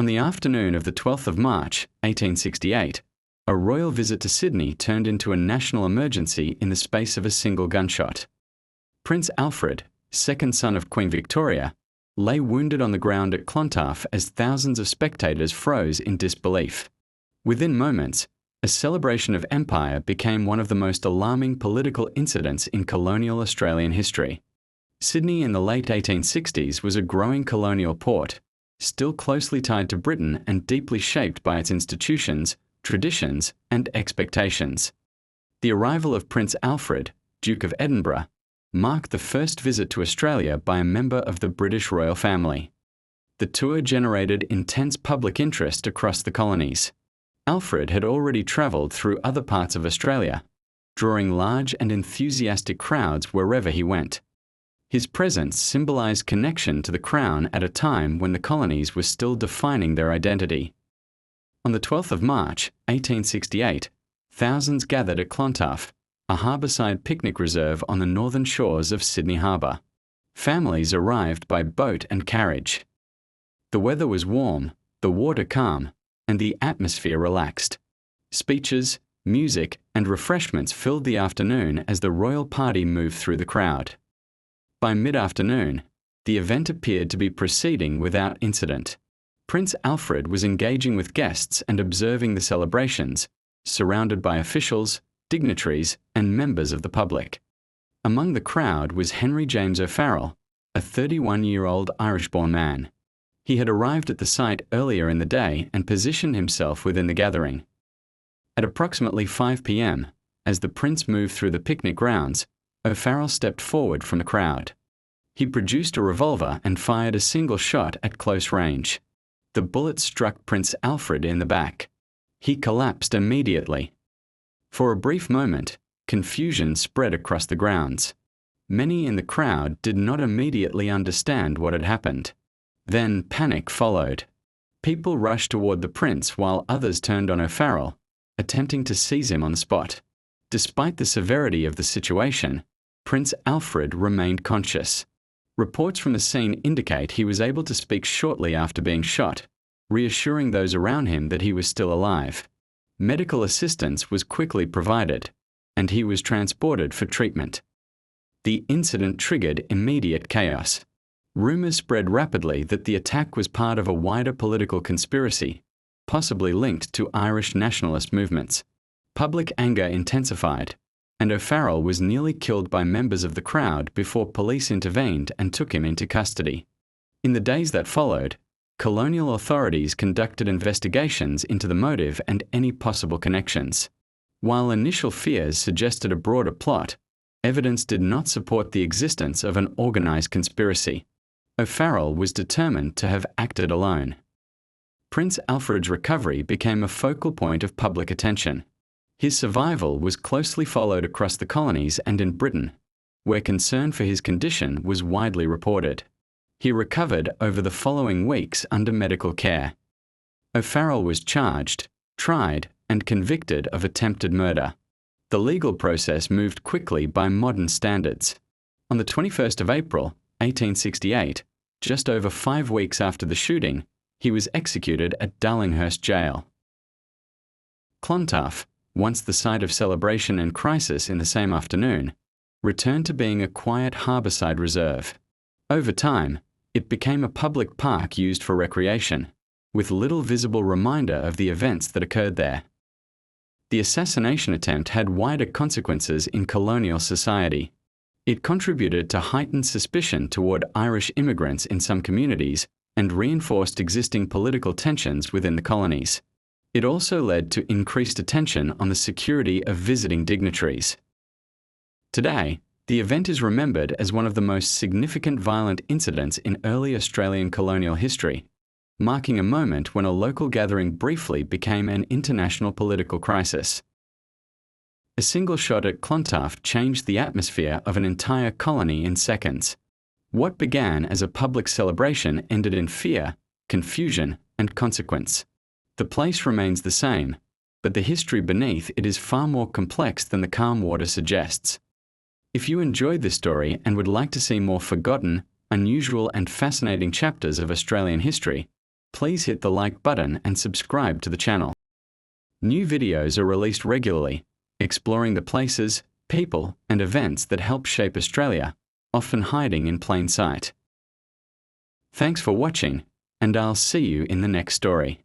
On the afternoon of the 12th of March, 1868, a royal visit to Sydney turned into a national emergency in the space of a single gunshot. Prince Alfred, second son of Queen Victoria, lay wounded on the ground at Clontarf as thousands of spectators froze in disbelief. Within moments, a celebration of empire became one of the most alarming political incidents in colonial Australian history. Sydney in the late 1860s was a growing colonial port, still closely tied to Britain and deeply shaped by its institutions, traditions, and expectations. The arrival of Prince Alfred, Duke of Edinburgh, marked the first visit to Australia by a member of the British royal family. The tour generated intense public interest across the colonies. Alfred had already travelled through other parts of Australia, drawing large and enthusiastic crowds wherever he went. His presence symbolised connection to the Crown at a time when the colonies were still defining their identity. On the 12th of March, 1868, thousands gathered at Clontarf, a harbourside picnic reserve on the northern shores of Sydney Harbour. Families arrived by boat and carriage. The weather was warm, the water calm, and the atmosphere relaxed. Speeches, music, and refreshments filled the afternoon as the royal party moved through the crowd. By mid-afternoon, the event appeared to be proceeding without incident. Prince Alfred was engaging with guests and observing the celebrations, surrounded by officials, dignitaries, and members of the public. Among the crowd was Henry James O'Farrell, a 31-year-old Irish-born man. He had arrived at the site earlier in the day and positioned himself within the gathering. At approximately 5 p.m., as the prince moved through the picnic grounds, O'Farrell stepped forward from the crowd. He produced a revolver and fired a single shot at close range. The bullet struck Prince Alfred in the back. He collapsed immediately. For a brief moment, confusion spread across the grounds. Many in the crowd did not immediately understand what had happened. Then panic followed. People rushed toward the prince while others turned on O'Farrell, attempting to seize him on the spot. Despite the severity of the situation, Prince Alfred remained conscious. Reports from the scene indicate he was able to speak shortly after being shot, reassuring those around him that he was still alive. Medical assistance was quickly provided, and he was transported for treatment. The incident triggered immediate chaos. Rumours spread rapidly that the attack was part of a wider political conspiracy, possibly linked to Irish nationalist movements. Public anger intensified, and O'Farrell was nearly killed by members of the crowd before police intervened and took him into custody. In the days that followed, colonial authorities conducted investigations into the motive and any possible connections. While initial fears suggested a broader plot, evidence did not support the existence of an organised conspiracy. O'Farrell was determined to have acted alone. Prince Alfred's recovery became a focal point of public attention. His survival was closely followed across the colonies and in Britain, where concern for his condition was widely reported. He recovered over the following weeks under medical care. O'Farrell was charged, tried, and convicted of attempted murder. The legal process moved quickly by modern standards. On the 21st of April, 1868, just over 5 weeks after the shooting, he was executed at Darlinghurst Jail. Clontarf, once the site of celebration and crisis in the same afternoon, returned to being a quiet harbourside reserve. Over time, it became a public park used for recreation, with little visible reminder of the events that occurred there. The assassination attempt had wider consequences in colonial society. It contributed to heightened suspicion toward Irish immigrants in some communities and reinforced existing political tensions within the colonies. It also led to increased attention on the security of visiting dignitaries. Today, the event is remembered as one of the most significant violent incidents in early Australian colonial history, marking a moment when a local gathering briefly became an international political crisis. A single shot at Clontarf changed the atmosphere of an entire colony in seconds. What began as a public celebration ended in fear, confusion, and consequence. The place remains the same, but the history beneath it is far more complex than the calm water suggests. If you enjoyed this story and would like to see more forgotten, unusual, and fascinating chapters of Australian history, Please hit the like button and subscribe to the channel. New videos are released regularly, exploring the places, people, and events that help shape Australia, often hiding in plain sight. Thanks for watching, and I'll see you in the next story.